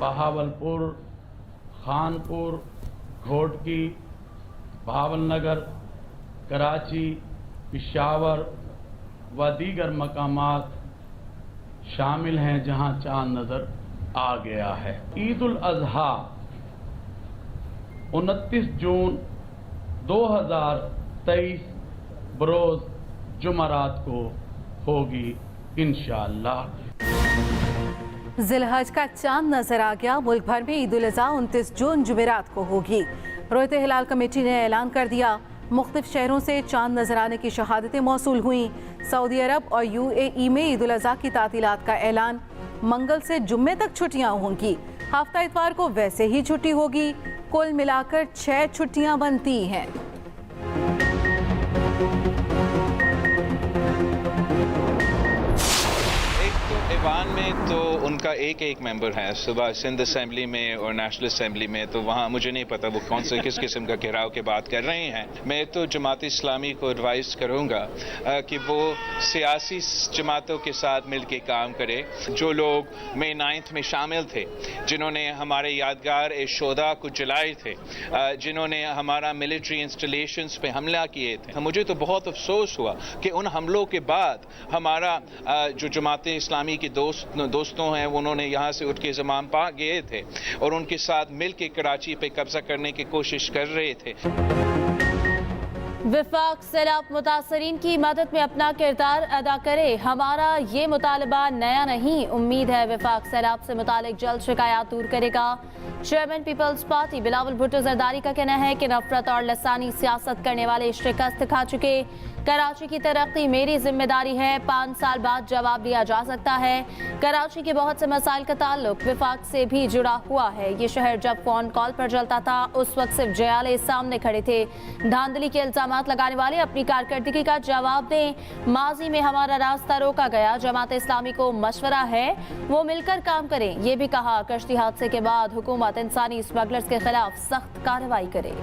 बहावलपुर, खानपुर, घोटकी, भावलनगर, कराची, पिशावर व दीगर मकामात शामिल हैं जहां चांद नजर आ गया है। ईद उल अजहा 29 जून 2023 बरोज जुमरात को होगी इंशाअल्लाह। जिलहज का चांद नजर आ गया। मुल्क भर में ईद उल अजहा 29 जून जुमेरात को होगी। रोयत हिलाल कमेटी ने ऐलान कर दिया। मुख्तलिफ शहरों से चांद नजर आने की शहादतें मौसूल हुई। सऊदी अरब और UAE में ईद उल अजहा की तातीलात का ऐलान। मंगल से जुम्मे तक छुट्टियां होंगी। हफ्ता इतवार को वैसे ही छुट्टी होगी। कुल मिलाकर 6 छुट्टियां बनती हैं। ईवान में तो उनका एक मेंबर है, सुबह सिंध असेंबली में और नेशनल असेंबली में, तो वहाँ मुझे नहीं पता वो कौन से किस किस्म का घेराव की बात कर रहे हैं। मैं तो जमात इस्लामी को एडवाइस करूँगा कि वो सियासी जमातों के साथ मिल के काम करे। जो लोग मई 9 में शामिल थे, जिन्होंने हमारे यादगार शोधा को जलाए थे, जिन्होंने हमारा मिलिट्री इंस्टॉलेशंस पे हमला किए थे, मुझे तो बहुत अफसोस हुआ कि उन हमलों के बाद हमारा जो जमात इस्लामी के दोस्तों हैं, उन्होंने यहाँ से उठ के ज़मान पा गए थे और उनके साथ मिल के कराची पे कब्जा करने की कोशिश कर रहे थे। विफाक सैलाब मुतासरीन की मदद में अपना किरदार अदा करे। हमारा ये मुतालबा नया नहीं। उम्मीद है विफाक सैलाब से मुतालिक जल्द शिकायत दूर करेगा। चेयरमैन पीपल्स पार्टी बिलावल भुट्टो जरदारी का कहना है कि नफरत और लसानी सियासत करने वाले शिकस्त खा चुके। कराची की तरक्की मेरी जिम्मेदारी है। 5 साल बाद जवाब दिया जा सकता है। कराची के बहुत से मसाइल का ताल्लुक विफाक से भी जुड़ा हुआ है। ये शहर जब फोन कॉल पर जलता था, उस वक्त सिर्फ जयाले सामने खड़े थे। धांधली के इल्जामात लगाने वाले अपनी कारकर्दगी का जवाब दें। माजी में हमारा रास्ता रोका गया। जमात इस्लामी को मशवरा है वो मिलकर काम करें। ये भी कहा कश्ती हादसे के बाद हुकूमत इंसानी स्मगलर्स के खिलाफ सख्त कार्रवाई करे।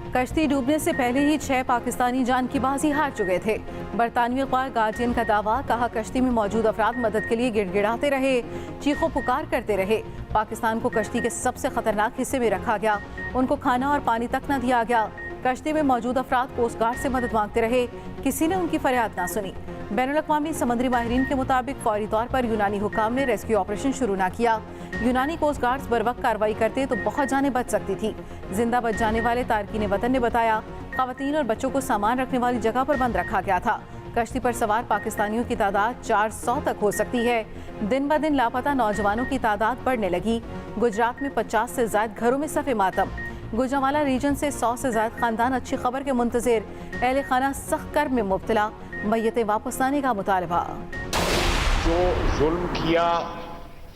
कश्ती डूबने से पहले ही 6 पाकिस्तानी जान की बाजी हार चुके थे। बरतानवी अखबार गार्डियन का दावा, कहा कश्ती में मौजूद अफराद मदद के लिए गिड़गिड़ाते रहे, चीखों पुकार करते रहे। पाकिस्तान को कश्ती के सबसे खतरनाक हिस्से में रखा गया। उनको खाना और पानी तक न दिया गया। कश्ती में मौजूद अफराद कोस्ट गार्ड से मदद मांगते रहे, किसी ने उनकी फरियाद ना सुनी। बैनुल-अक़वामी समुद्री माहिरीन के मुताबिक फौरी तौर पर यूनानी हुकाम ने रेस्क्यू ऑपरेशन शुरू ना किया। यूनानी कोस्ट गार्ड्स बर वक्त कार्रवाई करते तो बहुत जानें बच सकती थी। जिंदा बच जाने वाले तारकीन वतन ने बताया, खवातीन और बच्चों को सामान रखने वाली जगह पर बंद रखा गया था। कश्ती पर सवार पाकिस्तानियों की तादाद 400 तक हो सकती है। दिन ब दिन लापता नौजवानों की तादाद बढ़ने लगी। गुजरात में 50 से ज्यादा घरों में सफ़े मातम। गुजरांवाला रीजन से 100 से ज्यादा खानदान अच्छी खबर के मुंतज़िर। अहले खाना सख्त कर्ब में मुब्तला। मैयतें वापस लाने का मुतालबा। जो जुल्म किया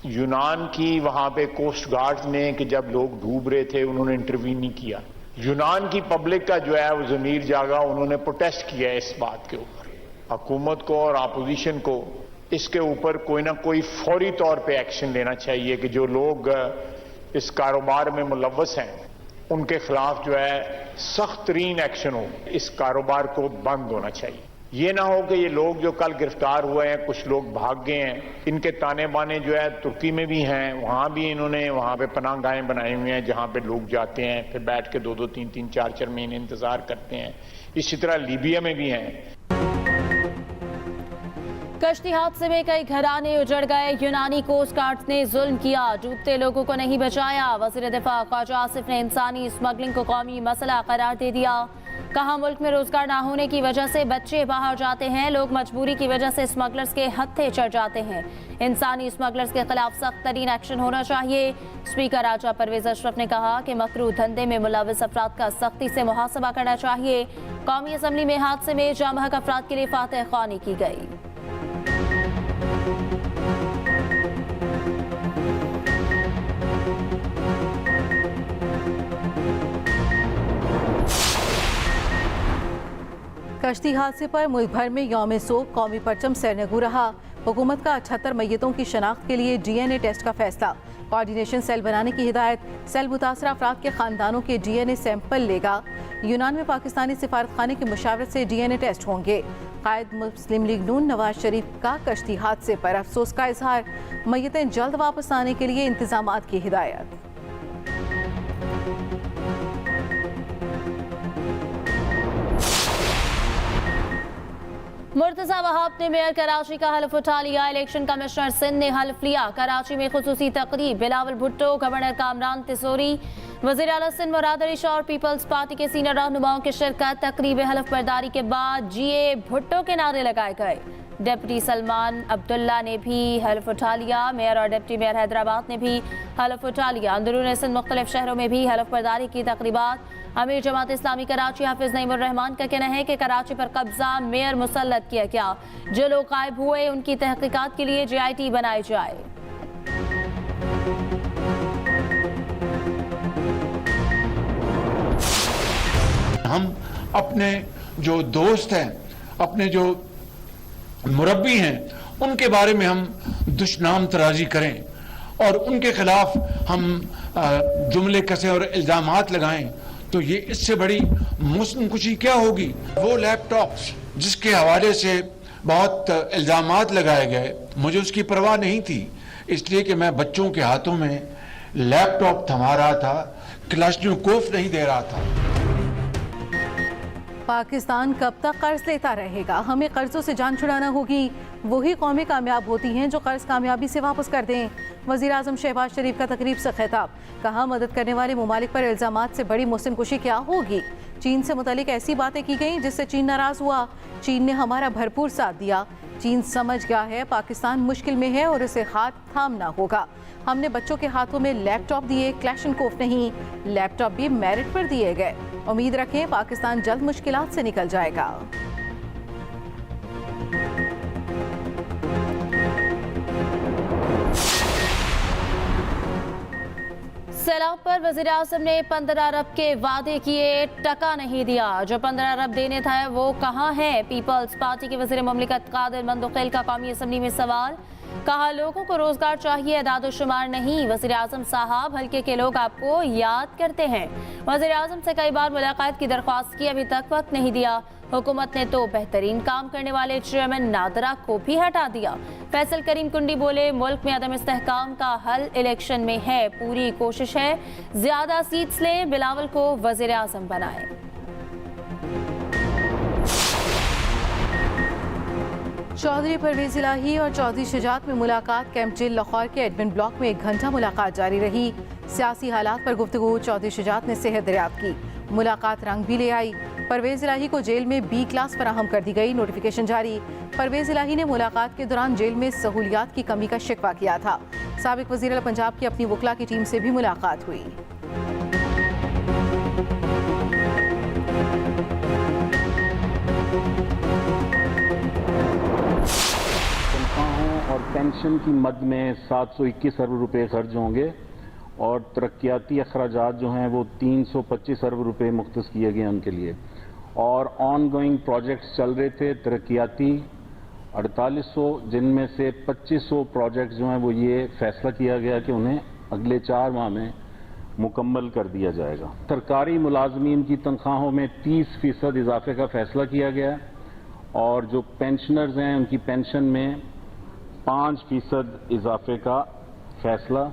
यूनान की वहां पे कोस्ट गार्ड ने कि जब लोग डूब रहे थे उन्होंने इंटरवीन नहीं किया। यूनान की पब्लिक का जो है वो ज़मीर जागा, उन्होंने प्रोटेस्ट किया इस बात के ऊपर। हुकूमत को और अपोजिशन को इसके ऊपर कोई ना कोई फौरी तौर पे एक्शन लेना चाहिए कि जो लोग इस कारोबार में मुलव्वस हैं उनके खिलाफ जो है सख्त तरीन एक्शन हो। इस कारोबार को बंद होना चाहिए। ये ना हो कि ये लोग जो कल गिरफ्तार हुए हैं, कुछ लोग भाग गए हैं, इनके ताने बाने जो है तुर्की में भी हैं, वहां भी इन्होंने वहां पे पनाहगाहें बनाई हुई हैं जहां पे लोग जाते हैं, फिर बैठ के 2-2, 3-3, 4-4 महीने इंतजार करते हैं। इसी तरह लीबिया में भी हैं। कश्ती हादसे में कई घराने उजड़ गए। यूनानी कोस्ट गार्ड ने जुल्म किया, डूबते लोगों को नहीं बचाया। वज़ीर दिफा ख्वाजा आसिफ ने इंसानी स्मगलिंग को कौमी मसला करार दे दिया। कहा मुल्क में रोजगार ना होने की वजह से बच्चे बाहर जाते हैं, लोग मजबूरी की वजह से स्मगलर्स के हत्थे चढ़ जाते हैं। इंसानी स्मगलर्स के खिलाफ सख्त तरीन एक्शन होना चाहिए। स्पीकर राजा परवेज अशरफ ने कहा कि मकरू धंधे में मुलविस अफराद का सख्ती से मुहासबा करना चाहिए। कौमी असम्बली में हादसे में जामहक अफराद के लिए फातह ख्वानी की गई। कश्ती हादसे पर मुल्क भर में यौम सोग, कौमी परचम सरनगू रहा। हुकूमत का 78 मैयतों की शनाख्त के लिए DNA टेस्ट का फैसला। कोऑर्डिनेशन सेल बनाने की हिदायत। सेल मुतासरा अफराद के खानदानों के DNA सैंपल लेगा। यूनान में पाकिस्तानी सिफारत खाने की मुशावरत से DNA टेस्ट होंगे। कायद मुस्लिम लीग नून नवाज शरीफ का कश्ती हादसे पर अफसोस का इजहार। मैयतें जल्द वापस आने के लिए इंतजामात की हिदायत। मुर्तजा वहाब ने मेयर कराची का हल्फ उठा लिया। इलेक्शन कमिश्नर सिंध ने हल्फ लिया। कराची में खुसूसी तकरीब। बिलावल भुट्टो, गवर्नर कामरान तिसोरी, वज़ीर आला सिंध मुराद अली शाह और पीपल्स पार्टी के सीनियर रहनुमाओं की शिरकत। तकरीब हल्फ बर्दारी के बाद GA भुट्टो के नारे लगाए गए। डिप्टी सलमान अब्दुल्ला ने भी हल्फ उठा लिया। मेयर और डिप्टी मेयर हैदराबाद ने भी हल्फ उठा लिया। अंदरून सिंध मुख्तलिफ शहरों में भी हल्फ बर्दारी की तकरीबात। अमीर जमात इस्लामी कराची हाफिज नईमुर रहमान का कहना है कि कराची पर कब्जा मेयर मुसल्लत किया गया। जो लोग गायब हुए उनकी तहकीकात के लिए JIT बनाई जाए। हम अपने जो दोस्त हैं, अपने जो मुरब्बी हैं, उनके बारे में हम दुश्नाम तराजी करें और उनके खिलाफ हम जुमले कसें और इल्जामात लगाएं, तो ये इससे बड़ी मुस्लिम कुशी क्या होगी। वो लैपटॉप्स जिसके हवाले से बहुत इल्जामात लगाए गए, मुझे उसकी परवाह नहीं थी, इसलिए कि मैं बच्चों के हाथों में लैपटॉप थमा रहा था, क्लाशनिकोव नहीं दे रहा था। पाकिस्तान कब तक कर्ज लेता रहेगा? हमें कर्जों से जान छुड़ाना होगी। वही कौमें कामयाब होती हैं जो कर्ज कामयाबी से वापस कर दें। वज़ीर आज़म शहबाज शरीफ का तकरीब से खिताब। कहा, मदद करने वाले मुमालिक पर इल्ज़ामात से बड़ी मुस्लिम कुशी क्या होगी। चीन से मुतालिक ऐसी बातें की गई जिससे चीन नाराज़ हुआ। चीन ने हमारा भरपूर साथ दिया। चीन समझ गया है पाकिस्तान मुश्किल में है और उसे हाथ थामना होगा। हमने बच्चों के हाथों में लैपटॉप दिए, क्लैशनकोफ नहीं, लैपटॉप भी मेरिट पर दिए गए। उम्मीद रखें पाकिस्तान जल्द मुश्किलात से निकल जाएगा। सैलाब पर वज़ीर आज़म ने 15 अरब के वादे किए, टका नहीं दिया। जो 15 अरब देने था वो कहाँ है? पीपल्स पार्टी के वज़ीर मुमलिकत कादिर मंदुखिल का कौमी असम्बली में सवाल। कहा, लोगों को रोजगार चाहिए, एदाद-ओ-शुमार नहीं। वज़ीर आज़म साहब, हल्के के लोग आपको याद करते हैं। वज़ीर आज़म से कई बार मुलाकात की दरख्वास्त की, अभी तक वक्त नहीं दिया। हुकूमत ने तो बेहतरीन काम करने वाले चेयरमैन नादरा को भी हटा दिया। फैसल करीम कुंडी बोले, मुल्क में अदम इस्तेहकाम का हल इलेक्शन में है, पूरी कोशिश है ज्यादा सीट्स लें, बिलावल को वज़ीर आज़म बनाए। चौधरी परवेज इलाही और चौधरी शुजात में मुलाकात। कैंप जेल लाहौर के एडमिन ब्लॉक में 1 घंटा मुलाकात जारी रही। सियासी हालात पर गुफ्तगू। चौधरी शुजात ने सेहत दरियाफ्त की। मुलाकात रंग भी ले आई। परवेज इलाही को जेल में B क्लास फराहम कर दी गई, नोटिफिकेशन जारी। परवेज इलाही ने मुलाकात के दौरान जेल में सहूलियात की कमी का शिकवा किया था। साबिक वज़ीर आला पंजाब की अपनी वकला की टीम से भी मुलाकात हुई। और पेंशन की मद में 721 अरब रुपए खर्च होंगे और तरक्याती अखराजात जो हैं वो 325 अरब रुपए मुख्तस किए गए उनके लिए। और ऑन गोइंग प्रोजेक्ट्स चल रहे थे तरक्याती 4800, जिनमें से 2500 प्रोजेक्ट्स जो हैं वो ये फैसला किया गया कि उन्हें अगले 4 माह में मुकम्मल कर दिया जाएगा। सरकारी मुलाजमीन की तनख्वाहों में 30% इजाफे का फैसला किया गया और जो पेंशनर्स हैं उनकी पेंशन में 5% इजाफे का फैसला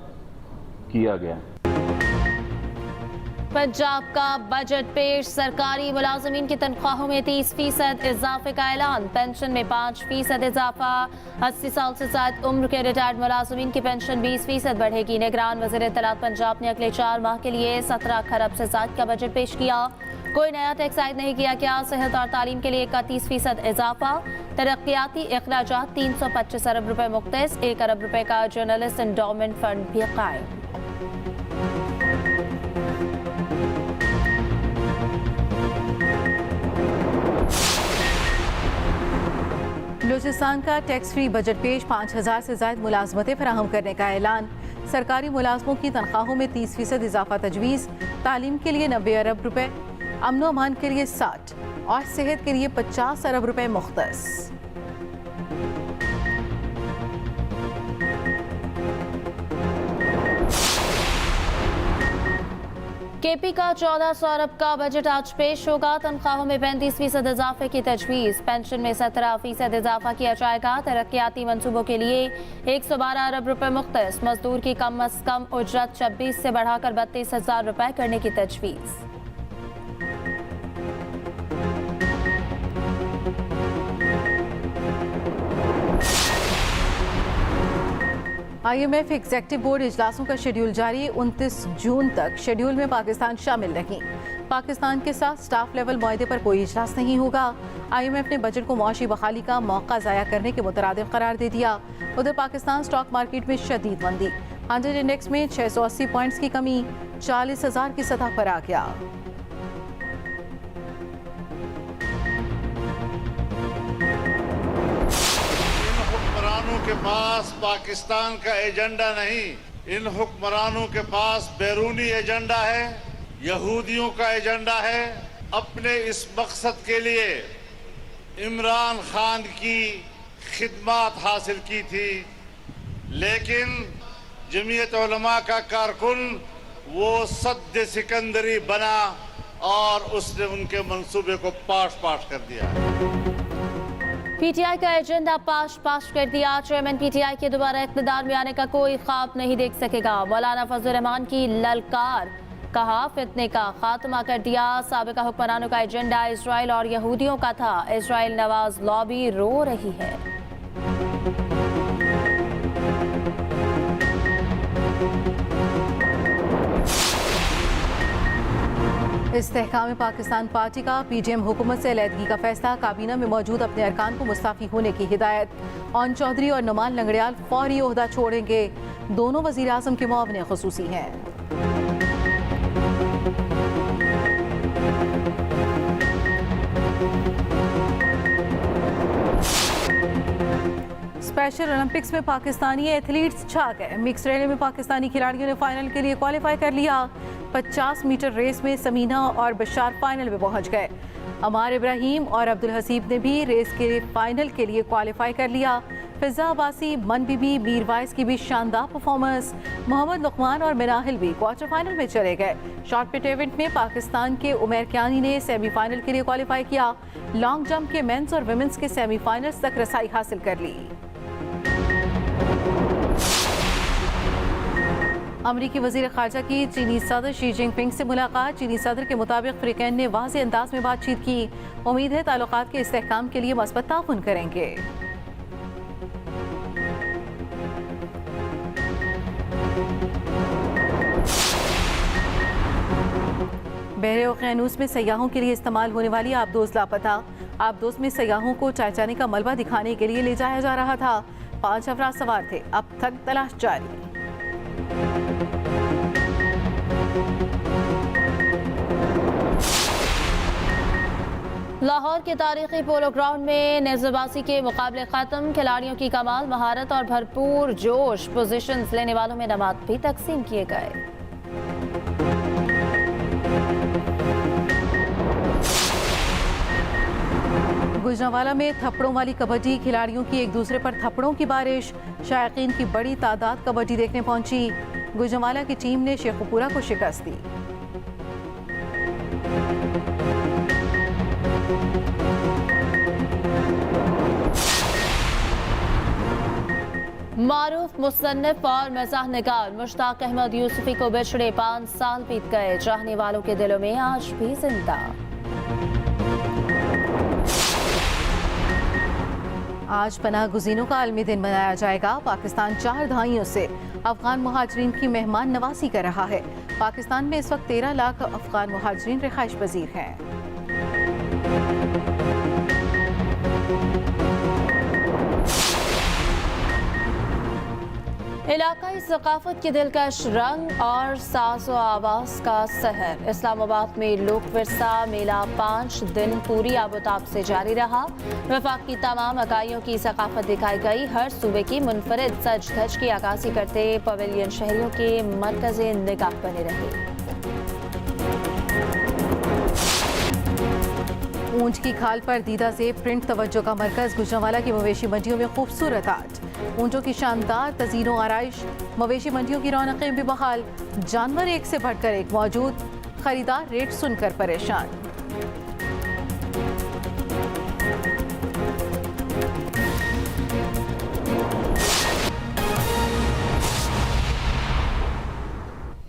किया गया। पंजाब का बजट पेश। सरकारी मुलाजमीन की तनख्वाहों में 30% इजाफे का ऐलान। पेंशन में 5% इजाफा। 80 साल से ज्यादा उम्र के रिटायर्ड मुलाजमीन की पेंशन 20% बढ़ेगी। निगरान वज़ीर इत्तलात पंजाब ने अगले 4 माह के लिए 17 खरब से ज्यादा का बजट पेश किया। कोई नया टैक्स आयद नहीं किया गया। सेहत और तालीम के लिए 31% इजाफा। तरक्याती इखराजात 325 अरब रुपए मुख्तस। 1 अरब रुपए का जर्नलिस्ट एंडोमेंट फंड भी कायम। बलूचिस्तान का टैक्स फ्री बजट पेश। 5000 से ज्यादा मुलाजमतें फराहम करने का ऐलान। सरकारी मुलाजमों की तनख्वाहों में 30% इजाफा तजवीज़। तालीम के लिए 90 अरब रुपए, अमन व अमान के लिए 60 और सेहत के लिए 50 अरब रुपए मुख्तस। केपी का 1400 अरब का बजट आज पेश होगा। तनख्वाहों में 35% इजाफे की तजवीज़, पेंशन में 17% इजाफा किया जाएगा। तरक्याती मंसूबों के लिए 112 अरब रुपए मुख्तस। मजदूर की कम अज कम उजरत 26 से बढ़ाकर 32,000 रुपए करने की तजवीज़। IMF एग्जेक्टिव बोर्ड इजलासों का शेड्यूल जारी। 29 जून तक शेड्यूल में पाकिस्तान शामिल नहीं। पाकिस्तान के साथ स्टाफ लेवल मुआहदे पर कोई इजलास नहीं होगा। IMF ने बजट को मौशी बहाली का मौका ज़ाया करने के मुतरादिफ करार दे दिया। उधर पाकिस्तान स्टॉक मार्केट में शदीद मंदी। 100 इंडेक्स में 680 पॉइंट्स की कमी 40,000 की सतह पर आ गया। के पास पाकिस्तान का एजेंडा नहीं, इन हुक्मरानों के पास बैरूनी एजेंडा है, यहूदियों का एजेंडा है। अपने इस मकसद के लिए इमरान खान की खिदमत हासिल की थी, लेकिन जमीयत उलमा का कारकुन वो सद्द सिकंदरी बना और उसने उनके मंसूबे को पाश कर दिया। पीटीआई का एजेंडा पाश कर दिया। चेयरमैन पीटीआई के दोबारा इक़्तिदार में आने का कोई ख्वाब नहीं देख सकेगा। मौलाना फजल रहमान की ललकार, कहा फितने का खात्मा कर दिया। साबिका हुक्मरानों का एजेंडा इजराइल और यहूदियों का था। इजराइल नवाज लॉबी रो रही है। इस्तेहकाम पाकिस्तान पार्टी का पीडीएम हुकूमत से अलहदगी का फैसला। काबीना में मौजूद अपने अरकान को मुस्ताफी होने की हिदायत। ओन चौधरी और नुमान लंगड़ियाल फौरी ओहदा छोड़ेंगे। दोनों वज़ीर आज़म के मुआवने खुसूसी हैं। स्पेशल ओलंपिक्स में पाकिस्तानी एथलीट्स छा गए। मिक्स रैली में पाकिस्तानी खिलाड़ियों ने फाइनल के लिए क्वालिफाई कर लिया। 50 मीटर रेस में समीना और बशार फाइनल में पहुंच गए। अमार इब्राहिम और अब्दुल हसीब ने भी रेस के फाइनल के लिए क्वालिफाई कर लिया। फिजा अब्बासी, मन बीबी, मीर वाइस की भी शानदार परफॉर्मेंस। मोहम्मद लुकमान और मिनाहिल भी क्वार्टर फाइनल में चले गए। शॉर्ट पुट इवेंट में पाकिस्तान के उमैर कियानी ने सेमीफाइनल के लिए क्वालिफाई किया। लॉन्ग जंप के मेंस और विमेंस के सेमीफाइनल्स तक रसाई हासिल कर ली। अमरीकी वज़ीर ख़ारजा की चीनी सदर शी जिनपिंग से मुलाकात। चीनी सदर के मुताबिक फ़रीक़ैन ने वाज़ेह अंदाज में बातचीत की। उम्मीद है ताल्लुकात के इस्तेहकाम के लिए मस्बत ताउन करेंगे। बहरे ओक़यानूस में सयाहों के लिए इस्तेमाल होने वाली आबदोज़ लापता। आबदोज़ में सयाहों को चायचाने का मलबा दिखाने के लिए ले जाया जा रहा था। 5 अफराद सवार थे। अब तक तलाश जारी। लाहौर के तारीखी पोलो ग्राउंड में नेज़ेबाजी के मुकाबले खत्म। खिलाड़ियों की कमाल महारत और भरपूर जोश। पोजीशंस लेने वालों में नमात भी तकसीम किए गए। गुजरांवाला में थप्पड़ों वाली कबड्डी। खिलाड़ियों की एक दूसरे पर थप्पड़ों की बारिश। शायकीन की बड़ी तादाद कबड्डी देखने पहुंची। गुजरांवाला की टीम ने शेखुपुरा को शिकस्त दी। मारूफ मुसन्निफ और मज़ाह निगार मुश्ताक अहमद यूसुफी को बिछड़े 5 साल बीत गए। चाहने वालों के दिलों में आज भी जिंदा। आज पनाह गुज़ीनों का आलमी दिन मनाया जाएगा। पाकिस्तान 4 दहाइयों से अफगान मुहाजिरीन की मेहमान नवाजी कर रहा है। पाकिस्तान में इस वक्त 13 लाख अफगान मुहाजिरीन रिहाइश पजीर हैं। इलाकाई सकाफत की दिलकश रंग और साज़ो आवाज़ का शहर। इस्लामाबाद में लोक विरसा मेला 5 दिन पूरी आबोताब से जारी रहा। वफाक की तमाम इकाइयों की सकाफत दिखाई गई। हर सूबे की मुनफरिद सज धज की आगाज़ी करते पवेलियन शहरियों के मरकज़े निगाह बने रहे। ऊंट की खाल पर दीदा से प्रिंट तवज्जो का मरकज। गुजरांवाला की मवेशी मंडियों में खूबसूरत आर्ट। ऊंटों की शानदार तज़ीनो आराइश। मवेशी मंडियों की रौनकें भी बहाल। जानवर एक से बढ़कर एक मौजूद। खरीदार रेट सुनकर परेशान।